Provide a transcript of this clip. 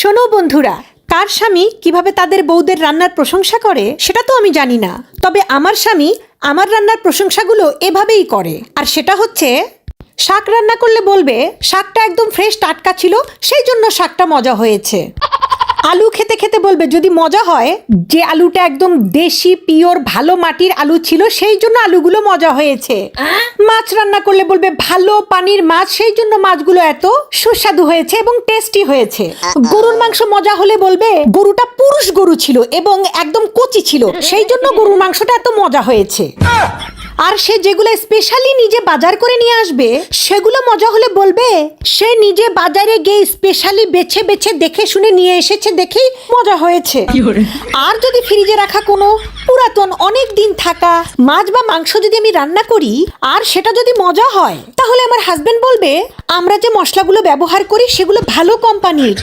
শোনো বন্ধুরা, কার স্বামী কিভাবে তাদের বউদের রান্নার প্রশংসা করে সেটা তো আমি জানি না, তবে আমার স্বামী আমার রান্নার প্রশংসাগুলো এভাবেই করে। আর সেটা হচ্ছে, শাক রান্না করলে বলবে শাকটা একদম ফ্রেশ টাটকা ছিল, সেই জন্য শাকটা মজা হয়েছে। আলু খেতে খেতে বলবে যদি মজা হয় যে আলুটা একদম দেশি পিওর ভালো মাটির আলু ছিল, সেই জন্য আলুগুলো মজা হয়েছে। মাছ রান্না করলে বলবে ভালো পানির মাছ, সেই জন্য মাছগুলো এত সুস্বাদু হয়েছে এবং টেস্টি হয়েছে। গরুর মাংস মজা হলে বলবে গরুটা পুরুষ গরু ছিল এবং একদম কচি ছিল, সেই জন্য গরুর মাংসটা এত মজা হয়েছে। আর সে যেগুলো স্পেশালি নিজে বাজার করে নিয়ে আসবে সেগুলো মজা হলে বলবে সে নিজে বাজারে গিয়ে স্পেশালি বেছে বেছে দেখে শুনে নিয়ে এসেছে, দেখেই মজা হয়েছে। আর যদি ফ্রিজে রাখা কোনো পুরাতন অনেক দিন থাকা মাছ বা মাংস যদি আমি রান্না করি আর সেটা যদি মজা হয়, তাহলে আমার হাজবেন্ড বলবে আমরা যে মশলাগুলো ব্যবহার করি সেগুলো ভালো কোম্পানির।